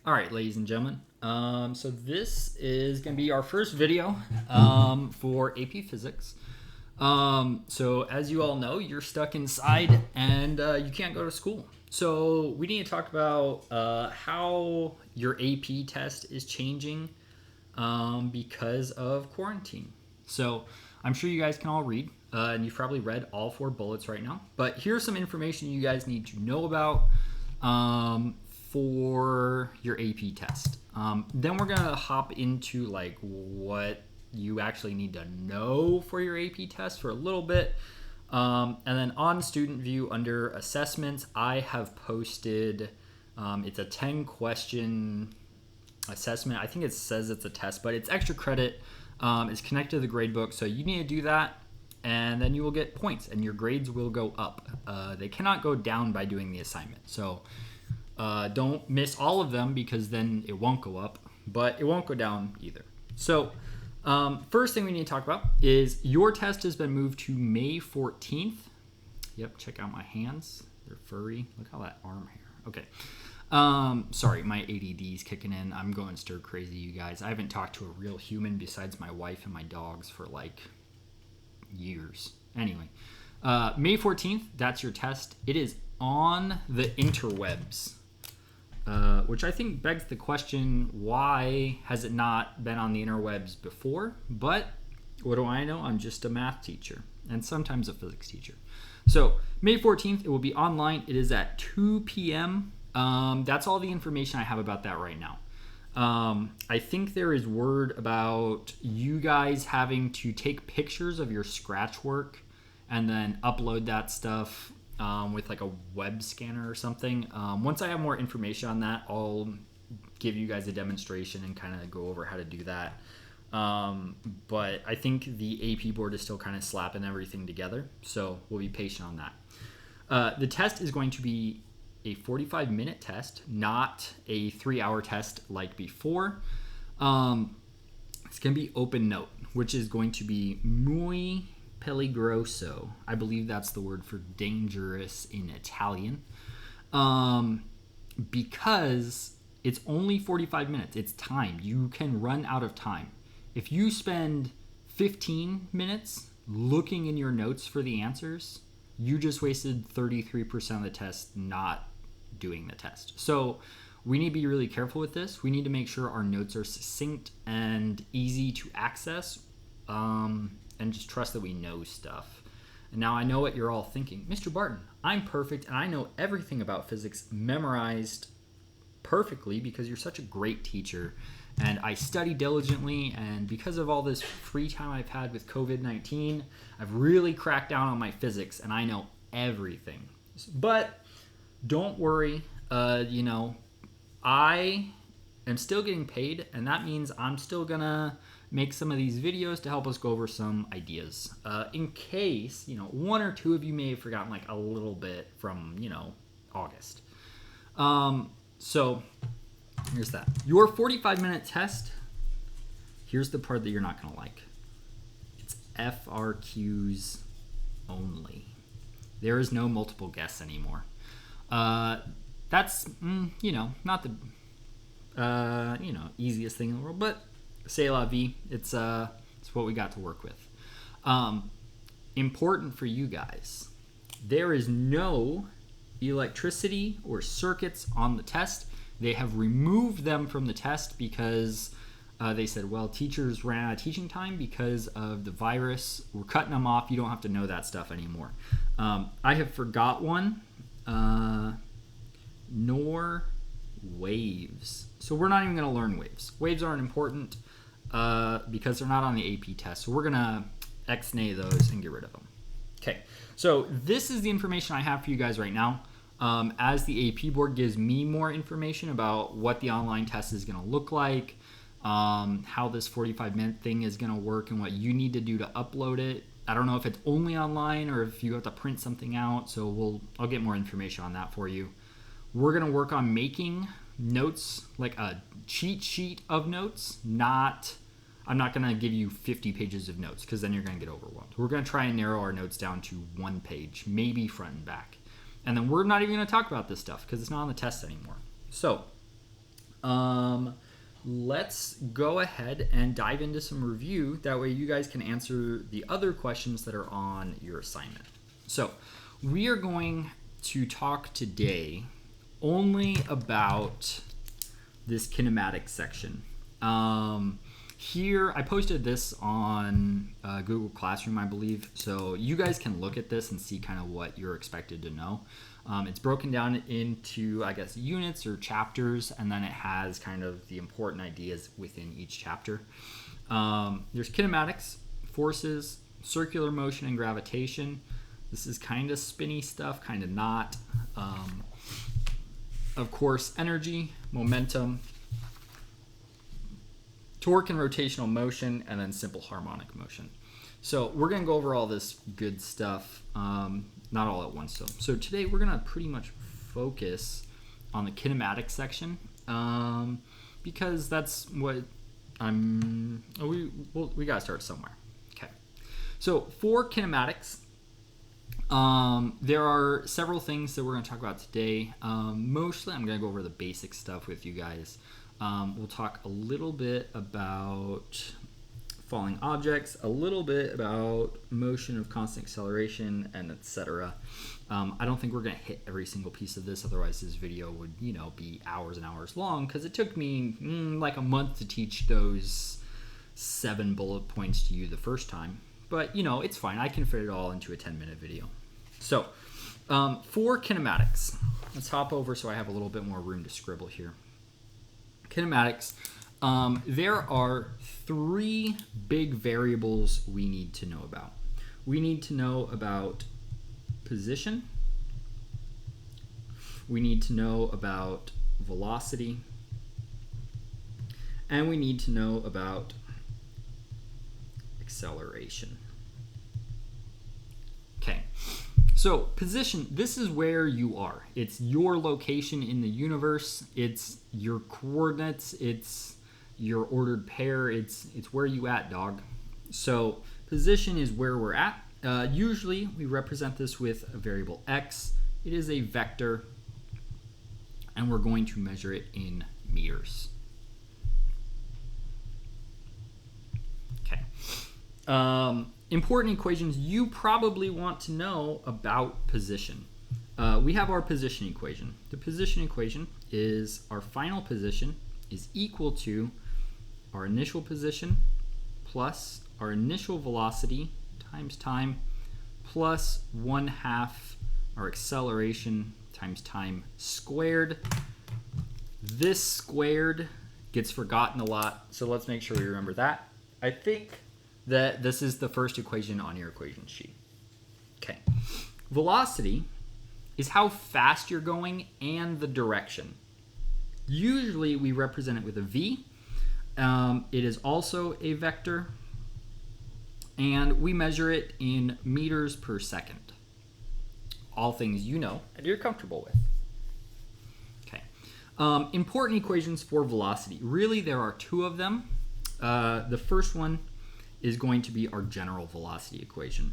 All right, ladies and gentlemen. So this is going to be our first video for AP Physics. So as you all know, you're stuck inside and you can't go to school. So we need to talk about how your AP test is changing because of quarantine. So I'm sure you guys can all read, and you've probably read all 4 bullets right now. But here's some information you guys need to know about for your AP test. Then we're gonna hop into like what you actually need to know for your AP test for a little bit. And then on Student View under assessments, I have posted, it's a 10 question assessment. I think it says it's a test, but it's extra credit. It's connected to the grade book, so you need to do that, and then you will get points, and your grades will go up. They cannot go down by doing the assignment, so don't miss all of them because then it won't go up, but it won't go down either. So first thing we need to talk about is your test has been moved to May 14th. Yep, check out my hands. They're furry. Look how that arm hair. Okay. Sorry, my ADD is kicking in. I'm going stir crazy, you guys. I haven't talked to a real human besides my wife and my dogs for like years. Anyway, May 14th, that's your test. It is on the interwebs, which I think begs the question, why has it not been on the interwebs before? But what do I know? I'm just a math teacher and sometimes a physics teacher. So May 14th, it will be online. It is at 2 p.m. That's all the information I have about that right now. I think there is word about you guys having to take pictures of your scratch work and then upload that stuff with like a web scanner or something. Once I have more information on that, I'll give you guys a demonstration and kind of go over how to do that. But I think the AP board is still kind of slapping everything together, so we'll be patient on that. The test is going to be a 45-minute test, not a 3-hour test like before. It's going to be open note, which is going to be muy peligroso. I believe that's the word for dangerous in Italian. Because it's only 45 minutes. It's time. You can run out of time. If you spend 15 minutes looking in your notes for the answers, you just wasted 33% of the test not doing the test. So we need to be really careful with this. We need to make sure our notes are succinct and easy to access, and just trust that we know stuff. And now I know what you're all thinking. Mr. Barton, I'm perfect and I know everything about physics memorized perfectly because you're such a great teacher and I study diligently, and because of all this free time I've had with COVID-19, I've really cracked down on my physics and I know everything. But don't worry, I am still getting paid, and that means I'm still gonna make some of these videos to help us go over some ideas. In case, 1 or 2 of you may have forgotten like a little bit from, August. So here's that. Your 45-minute test, here's the part that you're not gonna like. It's FRQs only. There is no multiple guess anymore. That's, not the, easiest thing in the world, but c'est la vie. It's what we got to work with. Important for you guys. There is no electricity or circuits on the test. They have removed them from the test because they said, well, teachers ran out of teaching time because of the virus. We're cutting them off. You don't have to know that stuff anymore. I have forgot one. Nor waves. So we're not even going to learn waves. Waves aren't important because they're not on the AP test. So we're going to ex-nay those and get rid of them. Okay, so this is the information I have for you guys right now. As the AP board gives me more information about what the online test is going to look like, how this 45-minute thing is going to work, and what you need to do to upload it. I don't know if it's only online or if you have to print something out, so I'll get more information on that for you. We're going to work on making notes, like a cheat sheet of notes. I'm not going to give you 50 pages of notes because then you're going to get overwhelmed. We're going to try and narrow our notes down to 1 page, maybe front and back. And then we're not even going to talk about this stuff because it's not on the test anymore. So Let's go ahead and dive into some review. That way you guys can answer the other questions that are on your assignment. So we are going to talk today only about this kinematics section. Here, I posted this on Google Classroom, I believe, so you guys can look at this and see kind of what you're expected to know. It's broken down into, I guess, units or chapters, and then it has kind of the important ideas within each chapter. There's kinematics, forces, circular motion, and gravitation. This is kind of spinny stuff, kind of not. Of course, energy, momentum, torque and rotational motion, and then simple harmonic motion. So we're going to go over all this good stuff, not all at once. So today we're going to pretty much focus on the kinematics section, because that's what we got to start somewhere. Okay. So for kinematics, there are several things that we're going to talk about today. Mostly I'm going to go over the basic stuff with you guys. We'll talk a little bit about falling objects, a little bit about motion of constant acceleration, and etc. I don't think we're going to hit every single piece of this, otherwise this video would, be hours and hours long, because it took me like a month to teach those 7 bullet points to you the first time. But, it's fine. I can fit it all into a 10-minute video. So, for kinematics, let's hop over so I have a little bit more room to scribble here. Kinematics, there are 3 big variables we need to know about. We need to know about position, we need to know about velocity, and we need to know about acceleration. Okay, so position, this is where you are. It's your location in the universe. It's your coordinates. It's your ordered pair. It's where you at, dog. So position is where we're at. Usually we represent this with a variable x. It is a vector, and we're going to measure it in meters. Okay. Important equations you probably want to know about position. We have our position equation. The position equation is our final position is equal to our initial position plus our initial velocity times time plus 1/2 our acceleration times time squared. This squared gets forgotten a lot, so let's make sure we remember that. I think that this is the first equation on your equation sheet. Okay. Velocity is how fast you're going and the direction. Usually we represent it with a v. It is also a vector, and we measure it in meters per second. All things you know and you're comfortable with. Okay. Important equations for velocity. Really, there are 2 of them. The first one is going to be our general velocity equation.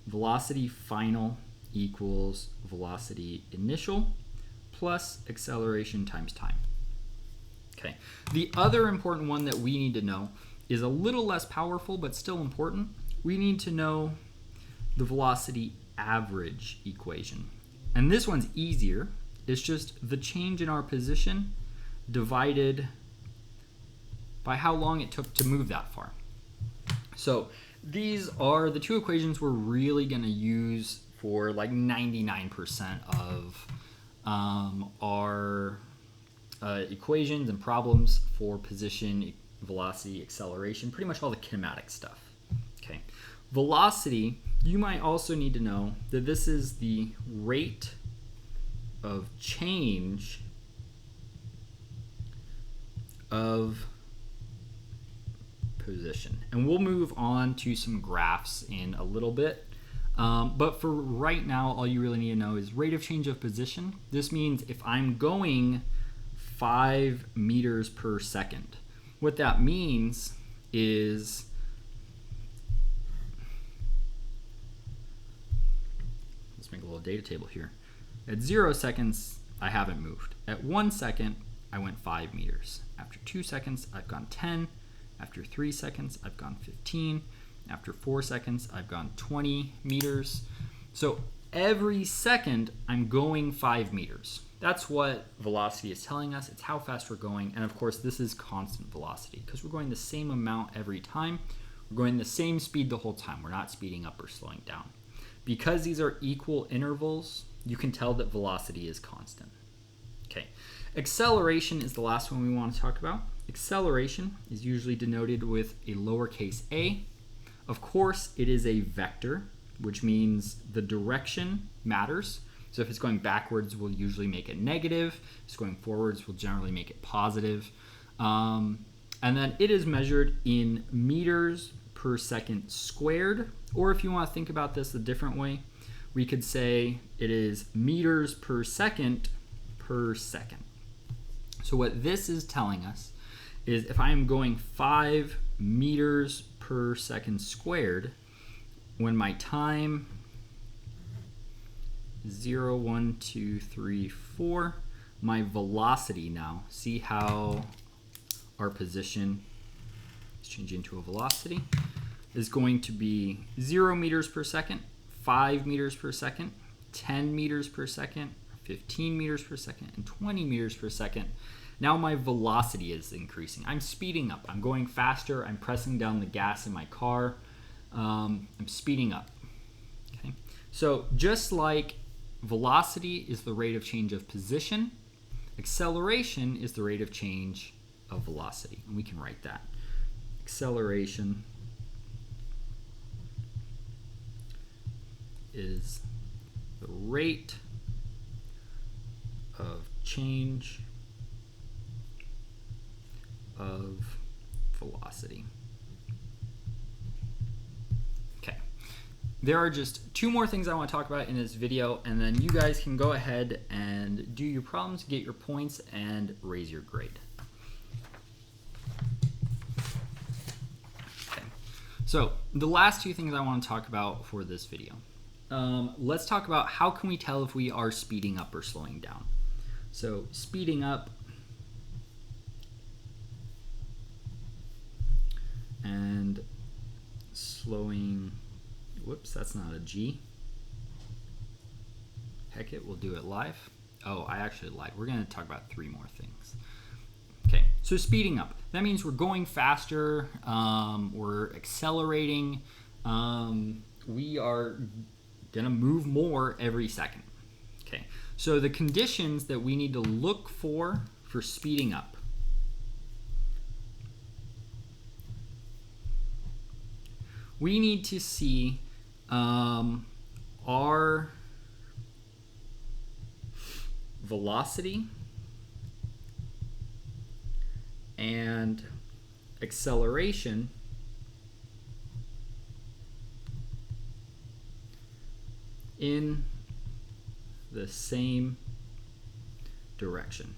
Velocity final equals velocity initial plus acceleration times time. Okay. The other important one that we need to know is a little less powerful but still important. We need to know the velocity average equation. And this one's easier. It's just the change in our position divided by how long it took to move that far. So these are the 2 equations we're really going to use for like 99% of our equations and problems for position, velocity, acceleration, pretty much all the kinematic stuff. Okay. Velocity, you might also need to know that this is the rate of change of position. And we'll move on to some graphs in a little bit. But for right now, all you really need to know is rate of change of position. This means if I'm going 5 meters per second, what that means is let's make a little data table here. At 0 seconds, I haven't moved. At 1 second, I went 5 meters. After 2 seconds, I've gone 10. After 3 seconds, I've gone 15. After 4 seconds, I've gone 20 meters. So every second, I'm going 5 meters. That's what velocity is telling us. It's how fast we're going. And of course, this is constant velocity because we're going the same amount every time. We're going the same speed the whole time. We're not speeding up or slowing down. Because these are equal intervals, you can tell that velocity is constant. Okay, acceleration is the last one we want to talk about. Acceleration is usually denoted with a lowercase a. Of course, it is a vector, which means the direction matters. So if it's going backwards, we'll usually make it negative. If it's going forwards, we'll generally make it positive. And then it is measured in meters per second squared. Or if you want to think about this a different way, we could say it is meters per second per second. So what this is telling us is if I am going 5 meters per second squared, when my time 0, 1, 2, 3, 4, my velocity now, see how our position is changing to a velocity, is going to be 0 meters per second, 5 meters per second, 10 meters per second, 15 meters per second, and 20 meters per second. Now my velocity is increasing. I'm speeding up. I'm going faster. I'm pressing down the gas in my car. I'm speeding up. Okay. So just like velocity is the rate of change of position, acceleration is the rate of change of velocity. And we can write that. Acceleration is the rate of change of velocity. Okay. There are just 2 more things I want to talk about in this video, and then you guys can go ahead and do your problems, get your points, and raise your grade. Okay. So the last 2 things I want to talk about for this video. Let's talk about how can we tell if we are speeding up or slowing down. So speeding up and slowing, whoops, that's not a G. Heck it, we'll do it live. Oh, I actually lied. We're going to talk about 3 more things. Okay, so speeding up. That means we're going faster, we're accelerating, we are going to move more every second. Okay, so the conditions that we need to look for speeding up. We need to see our velocity and acceleration in the same direction.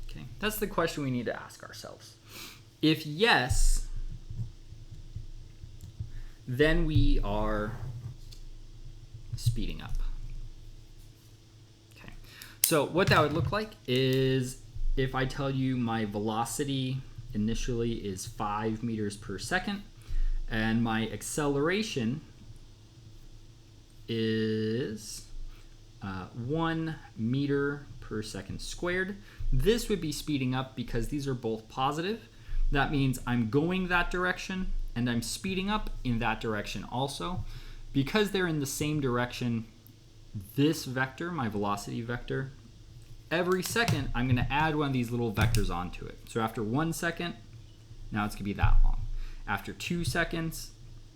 Okay, that's the question we need to ask ourselves. If yes, then we are speeding up. Okay, so what that would look like is if I tell you my velocity initially is 5 meters per second, and my acceleration is 1 meter per second squared. This would be speeding up because these are both positive. That means I'm going that direction and I'm speeding up in that direction also. Because they're in the same direction, this vector, my velocity vector, every second I'm going to add one of these little vectors onto it. So after 1 second, now it's going to be that long. After 2 seconds,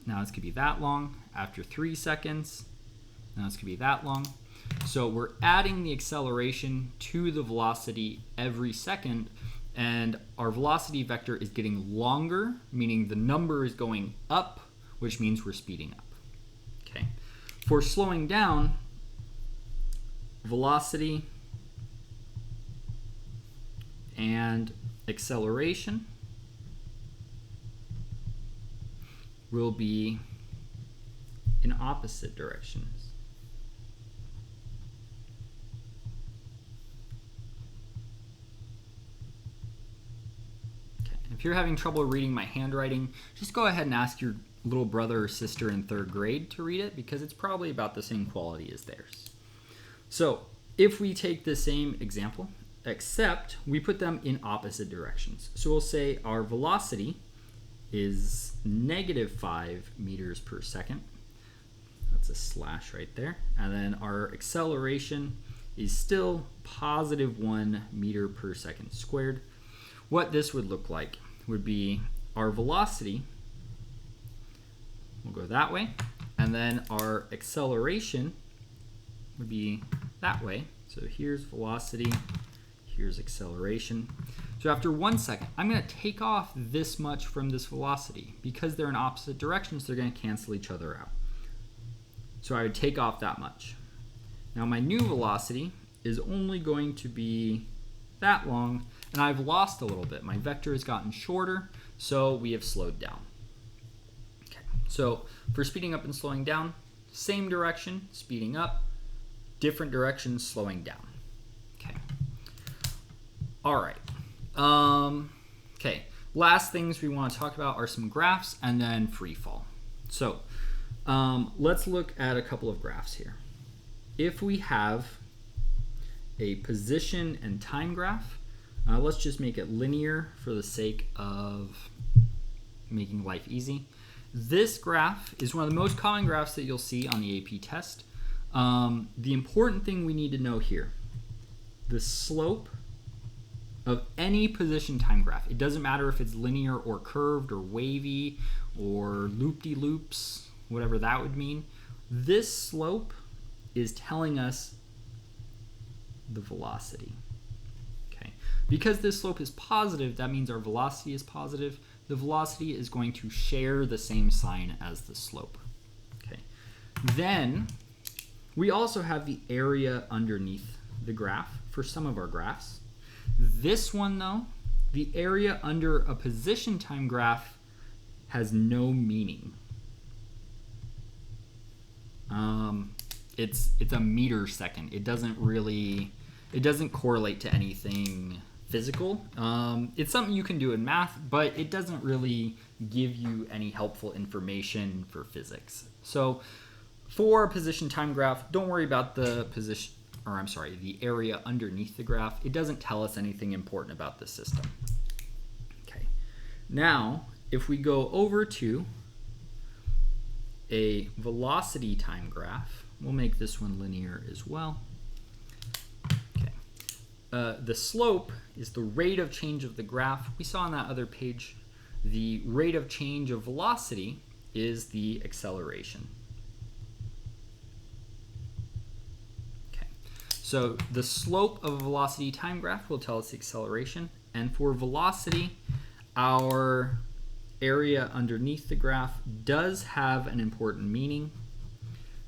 now it's going to be that long. After 3 seconds, now it's going to be that long. So we're adding the acceleration to the velocity every second, and our velocity vector is getting longer, meaning the number is going up, which means we're speeding up. Okay. For slowing down, velocity and acceleration will be in opposite directions. If you're having trouble reading my handwriting, just go ahead and ask your little brother or sister in 3rd grade to read it, because it's probably about the same quality as theirs. So if we take the same example, except we put them in opposite directions. So we'll say our velocity is -5 meters per second. That's a slash right there. And then our acceleration is still +1 meter per second squared. What this would look like would be our velocity will go that way, and then our acceleration would be that way. So here's velocity, here's acceleration. So after 1 second, I'm going to take off this much from this velocity. Because they're in opposite directions, they're going to cancel each other out. So I would take off that much. Now my new velocity is only going to be that long, and I've lost a little bit. My vector has gotten shorter, so we have slowed down. Okay. So for speeding up and slowing down, same direction, speeding up, different direction, slowing down. Okay. All right. Okay. Last things we want to talk about are some graphs and then free fall. So let's look at a couple of graphs here. If we have a position and time graph, let's just make it linear for the sake of making life easy. This graph is one of the most common graphs that you'll see on the AP test. The important thing we need to know here, the slope of any position time graph, it doesn't matter if it's linear or curved or wavy or loop-de-loops, whatever that would mean, this slope is telling us the velocity. Okay. Because this slope is positive, that means our velocity is positive. The velocity is going to share the same sign as the slope. Okay. Then we also have the area underneath the graph for some of our graphs. This one though, the area under a position time graph has no meaning. It's a meter second. It doesn't correlate to anything physical. It's something you can do in math, but it doesn't really give you any helpful information for physics. So for a position time graph, don't worry about the the area underneath the graph. It doesn't tell us anything important about the system. Okay. Now, if we go over to a velocity time graph, we'll make this one linear as well. Okay. The slope is the rate of change of the graph. We saw on that other page, the rate of change of velocity is the acceleration. Okay. So the slope of a velocity time graph will tell us the acceleration, and for velocity, our area underneath the graph does have an important meaning.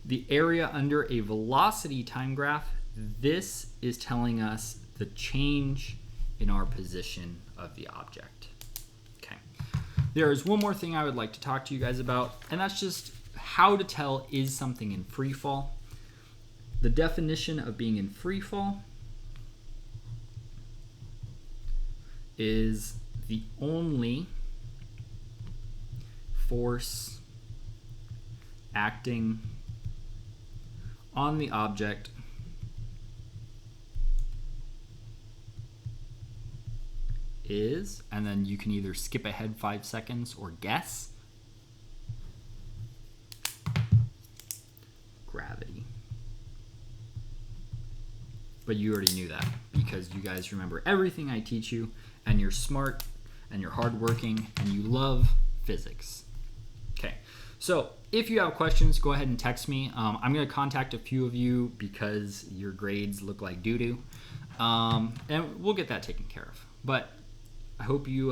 The area under a velocity time graph, this is telling us the change in our position of the object. Okay. There is one more thing I would like to talk to you guys about, and that's just how to tell is something in free fall. The definition of being in free fall is the only force acting on the object is, and then you can either skip ahead 5 seconds or guess, gravity. But you already knew that because you guys remember everything I teach you, and you're smart and you're hardworking and you love physics. Okay, so if you have questions, go ahead and text me. I'm going to contact a few of you because your grades look like doo-doo, and we'll get that taken care of. But I hope you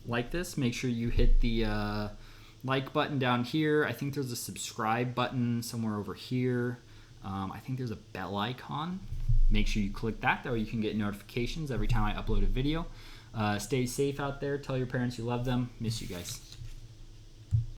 like this. Make sure you hit the like button down here. I think there's a subscribe button somewhere over here. I think there's a bell icon. Make sure you click that. That way you can get notifications every time I upload a video. Stay safe out there. Tell your parents you love them. Miss you guys.